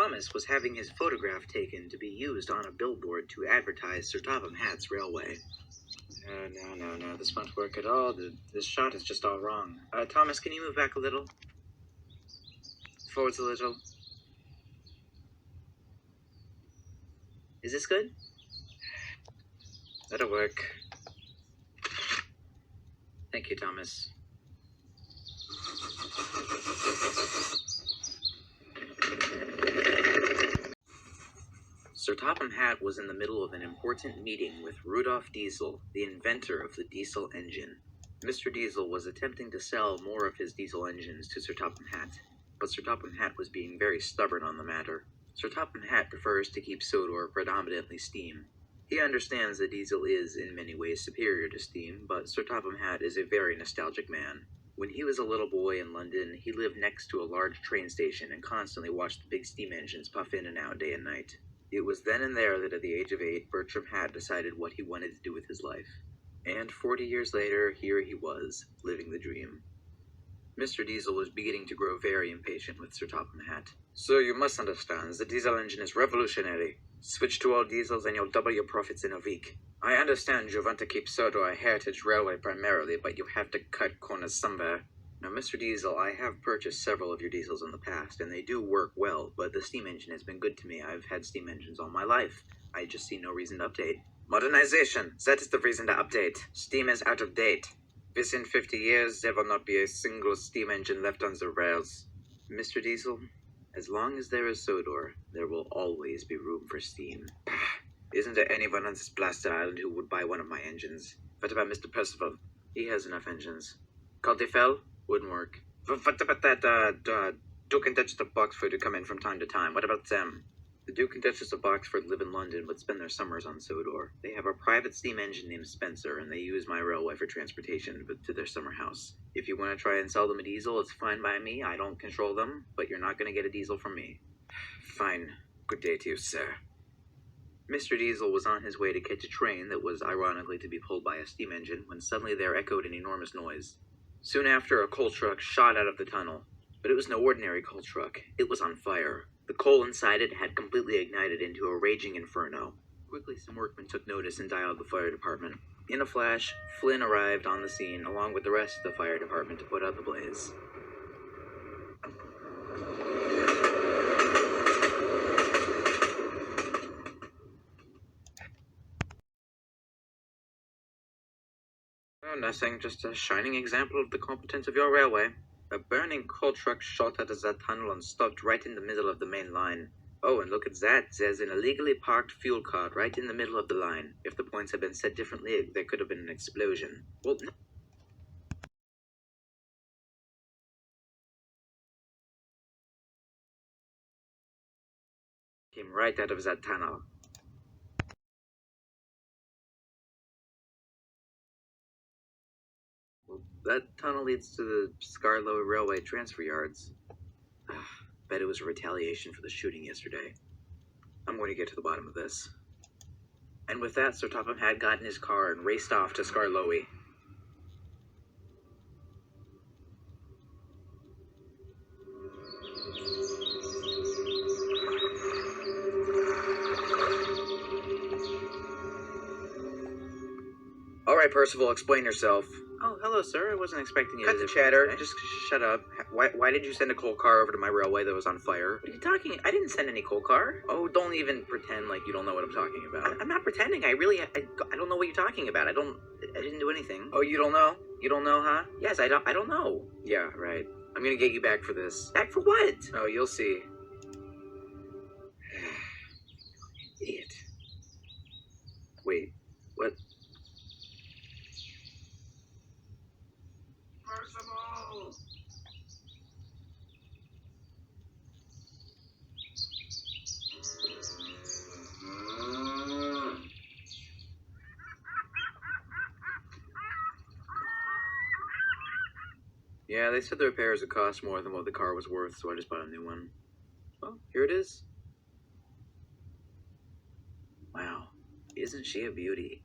Thomas was having his photograph taken to be used on a billboard to advertise Sir Topham Hatt's railway. No, this won't work at all. This shot is just all wrong. Thomas, can you move back a little? Forwards a little. Is this good? That'll work. Thank you, Thomas. Sir Topham Hatt was in the middle of an important meeting with Rudolph Diesel, the inventor of the diesel engine. Mr. Diesel was attempting to sell more of his diesel engines to Sir Topham Hatt, but Sir Topham Hatt was being very stubborn on the matter. Sir Topham Hatt prefers to keep sodor predominantly steam. He understands that diesel is, in many ways, superior to steam, but Sir Topham Hatt is a very nostalgic man. When he was a little boy in London, he lived next to a large train station and constantly watched the big steam engines puff in and out day and night. It was then and there that at the age of 8, Bertram Hatt decided what he wanted to do with his life. And 40 years later, here he was, living the dream. Mr. Diesel was beginning to grow very impatient with Sir Topham Hatt. "Sir, you must understand, the diesel engine is revolutionary. Switch to all diesels and you'll double your profits in a week. I understand you want to keep Sodor a heritage railway primarily, but you have to cut corners somewhere." Now, Mr. Diesel, I have purchased several of your diesels in the past, and they do work well, but the steam engine has been good to me. I've had steam engines all my life. I just see no reason to update. Modernization! That is the reason to update. Steam is out of date. Within 50 years, there will not be a single steam engine left on the rails. Mr. Diesel, as long as there is sodor, there will always be room for steam. Isn't there anyone on this blasted island who would buy one of my engines? What about Mr. Percival? He has enough engines. Caldefell? Wouldn't work. What about that, Duke and Duchess of Boxford who come in from time to time? What about them? The Duke and Duchess of Boxford live in London but spend their summers on Sodor. They have a private steam engine named Spencer, and they use my railway for transportation to their summer house. If you want to try and sell them a diesel, it's fine by me. I don't control them, but you're not going to get a diesel from me. Fine. Good day to you, sir. Mr. Diesel was on his way to catch a train that was ironically to be pulled by a steam engine when suddenly there echoed an enormous noise. Soon after, a coal truck shot out of the tunnel. But it was no ordinary coal truck. It was on fire. The coal inside it had completely ignited into a raging inferno. Quickly, some workmen took notice and dialed the fire department. In a flash, Flynn arrived on the scene, along with the rest of the fire department, to put out the blaze. Oh, nothing, just a shining example of the competence of your railway. A burning coal truck shot out of that tunnel and stopped right in the middle of the main line. Oh, and look at that, there's an illegally parked fuel card right in the middle of the line. If the points had been set differently, there could have been an explosion. Well, no. Came right out of that tunnel. Well, that tunnel leads to the Scarlow Railway transfer yards. Bet it was a retaliation for the shooting yesterday. I'm going to get to the bottom of this. And with that, Sir Topham had got in his car and raced off to Scarlowy. All right, Percival, explain yourself. Oh, hello, sir. I wasn't expecting you. Cut the chatter. Just shut up. Why did you send a coal car over to my railway that was on fire? What are you talking? I didn't send any coal car. Oh, don't even pretend like you don't know what I'm talking about. I'm not pretending. I don't know what you're talking about. I didn't do anything. Oh, you don't know? You don't know, huh? Yes, I don't know. Yeah, right. I'm gonna get you back for this. Back for what? Oh, you'll see. Idiot. Wait, what? Percival! Yeah, they said the repairs would cost more than what the car was worth, so I just bought a new one. Well, here it is. Wow, isn't she a beauty?